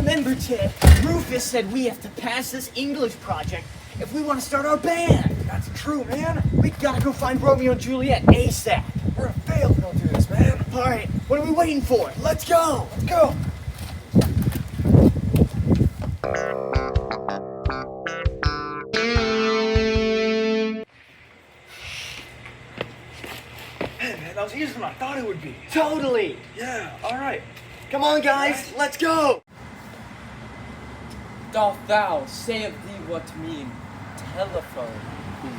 Remember, Ted, Rufus said we have to pass this English project if we want to start our band. That's true, man. We gotta go find Romeo and Juliet ASAP. We're gonna fail if we don't do this, man. All right, what are we waiting for? Let's go. Let's go. Hey, man, that was easier than I thought it would be. Totally. Yeah, all right. Come on, guys, let's go. Doth thou say of thee what mean telephone booth?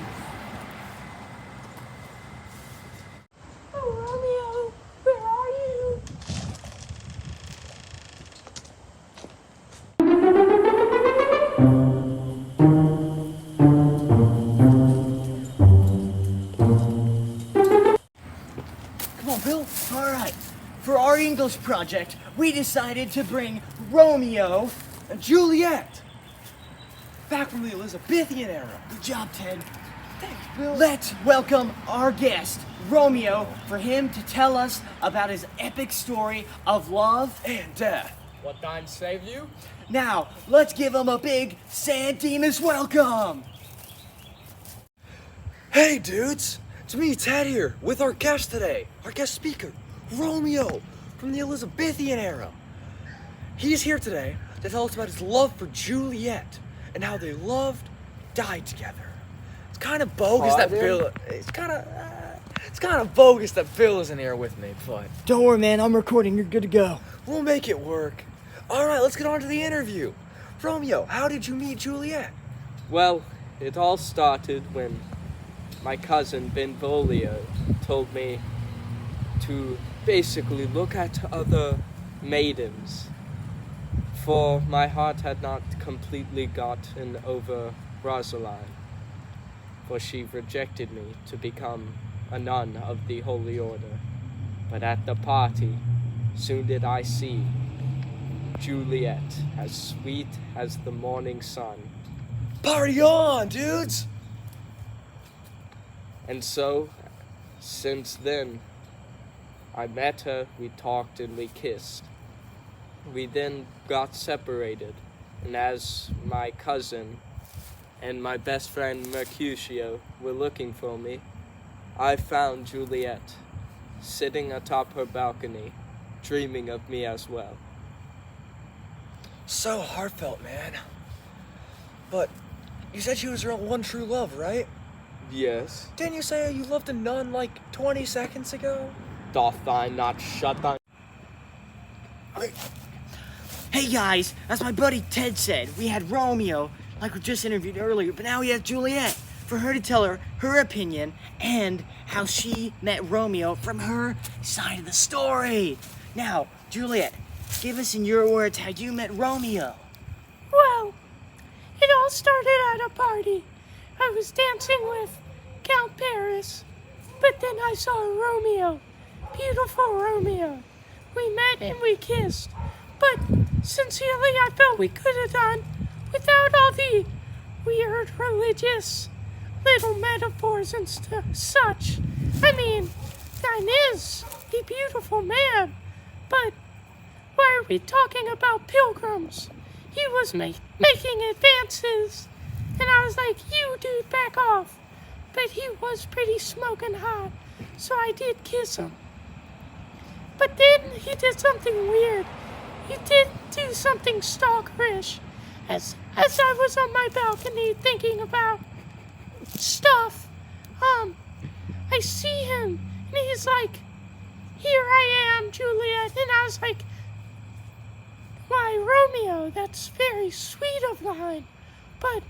Oh, Romeo, where are you? Come on, Bill. All right. For our English project, we decided to bring Romeo and Juliet. Back from the Elizabethan era. Good job, Ted. Thanks, Bill. Let's welcome our guest, Romeo, for him to tell us about his epic story of love And death. What thine save you? Now, let's give him a big San Dimas welcome. Hey, dudes. It's me, Ted, here, with our guest today. Our guest speaker, Romeo, from the Elizabethan era. He's here today to tell us about his love for Juliet and how they loved, died together. It's kind of bogus that Bill. It's kind of bogus that Bill isn't here with me, but Don't worry, man. I'm recording. You're good to go. we'll make it work. All right, let's get on to the interview. Romeo, how did you meet Juliet? Well, it all started when my cousin Benvolio told me to basically look at other maidens, for my heart had not completely gotten over Rosaline, for she rejected me to become a nun of the Holy Order. But at the party, soon did I see Juliet, as sweet as the morning sun. Party on, dudes! And so, since then, I met her, we talked, and we kissed. We then got separated, and as my cousin and my best friend Mercutio were looking for me, I found Juliet, sitting atop her balcony, dreaming of me as well. So heartfelt, man. But you said she was your one true love, right? Yes, Didn't you say you loved a nun like 20 seconds ago? doth thine not shut thine... Hey, guys. As my buddy Ted said, we had Romeo, like we just interviewed earlier, but now we have Juliet, for her to tell her opinion and how she met Romeo from her side of the story. Now, Juliet, give us in your words how you met Romeo. Well, it all started at a party. I was dancing with Count Paris, but then I saw Romeo, beautiful Romeo. We met and we kissed, but sincerely I felt we could have done without all the weird religious little metaphors and such. I mean, thine is a beautiful man, but why are we talking about pilgrims? He was making advances, and I was like, you dude, back off. But he was pretty smoking hot, so I did kiss him. But then he did something weird. He did do something stalkerish. As I was on my balcony thinking about stuff, I see him, and he's like, here I am, Juliet. And I was like, why, Romeo, that's very sweet of thine, but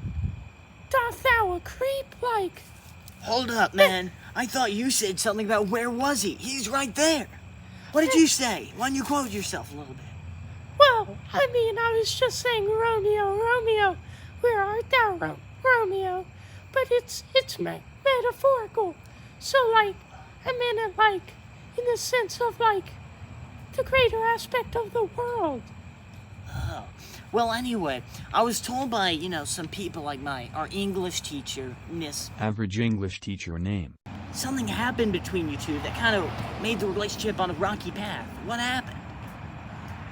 doth thou a creep like? Hold up, man. I thought you said something about where was he? He's right there. What did you say? Why don't you quote yourself a little bit? Well, I mean, I was just saying, Romeo, Romeo, where art thou, Romeo? But it's metaphorical. So, like, I meant it, like, in the sense of, like, the greater aspect of the world. Oh. Well, anyway, I was told by, some people like our English teacher, Miss... Average English teacher name. Something happened between you two that kind of made the relationship on a rocky path. What happened?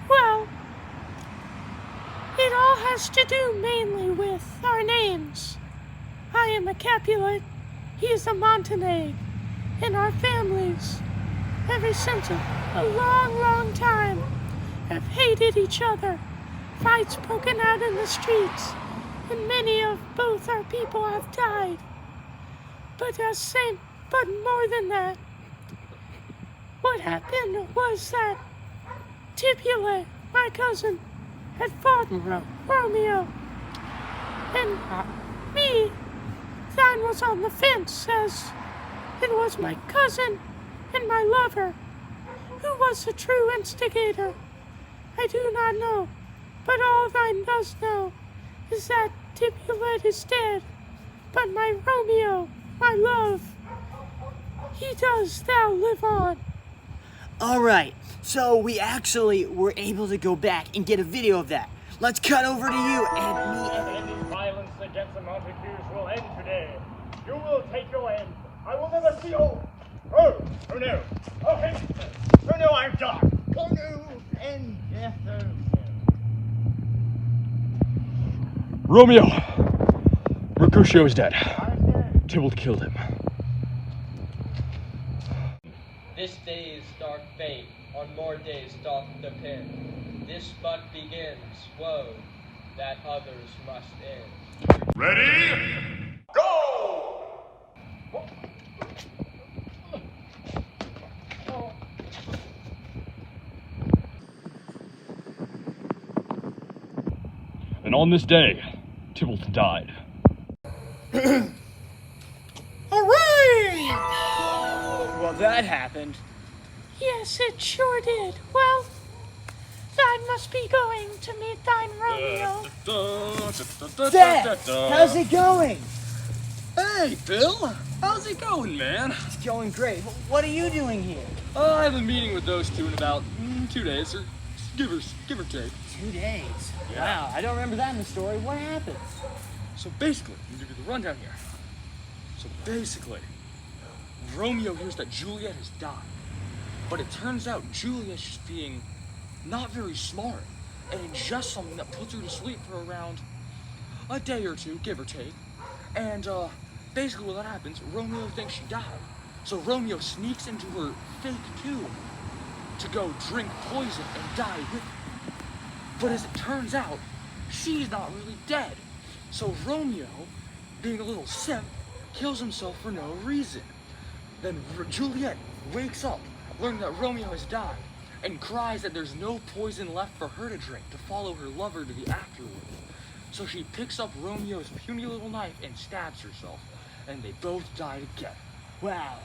Well, all has to do mainly with our names. I am a Capulet, he is a Montenegro, and our families, ever since a long, long time, have hated each other. Fights broken out in the streets, and many of both our people have died. But more than that, what happened was that Tipula, my cousin, had fought Romeo, and me, Thine was on the fence as it was my cousin and my lover who was the true instigator. I do not know, but all Thine does know is that Tipulet is dead, but my Romeo, my love, he does thou live on. Alright, so we actually were able to go back and get a video of that. Let's cut over to you and me and... Any violence against the Montagues will end today. You will take your end. I will never see you. Oh no. Okay. Oh no, I'm dark. Oh no, and death of Romeo! Mercutio is dead. Tybalt killed him. This day's dark fate on more days doth depend. This but begins, woe, that others must end. Ready? Go! And on this day, Tybalt died. Well, that happened. Yes, it sure did. Well, Thine must be going to meet Thine Romeo. Dad, how's it going? Hey, Bill! How's it going, man? It's going great. What are you doing here? I have a meeting with those two in about 2 days, or give or take. 2 days. Yeah. Wow, I don't remember that in the story. What happened? So basically, I'm gonna give you the rundown here. So basically, Romeo hears that Juliet has died. But it turns out Juliet's just being not very smart and ingests something that puts her to sleep for around a day or two, give or take. And basically when that happens, Romeo thinks she died. So Romeo sneaks into her fake tomb to go drink poison and die with her. But as it turns out, she's not really dead. So Romeo, being a little simp, kills himself for no reason. Then Juliet wakes up, learning that Romeo has died, and cries that there's no poison left for her to drink to follow her lover to the afterworld. So she picks up Romeo's puny little knife and stabs herself, and they both die together. Wow,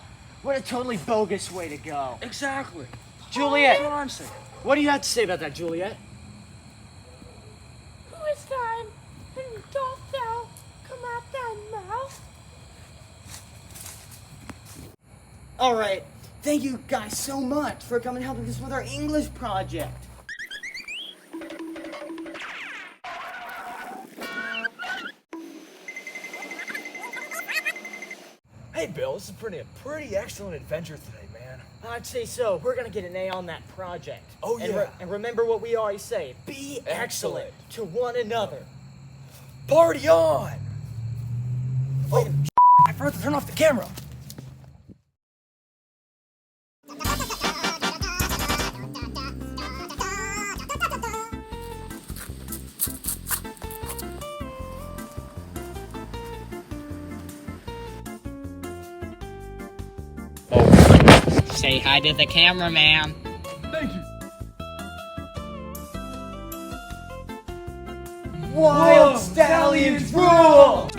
what a totally bogus way to go. Exactly. Juliet, That's what I'm saying. what do you have to say about that, Juliet? Who is Thine, and doth thou come out thy mouth? Alright, thank you guys so much for coming and helping us with our English project. Hey, Bill, this is pretty excellent adventure today, man. I'd say so. We're gonna get an A on that project. Oh, And yeah. and remember what we always say, be excellent Excellent. to one another. Party on! Oh, I forgot to turn off the camera. Say hi to the cameraman. Thank you. Wild Stallions rule!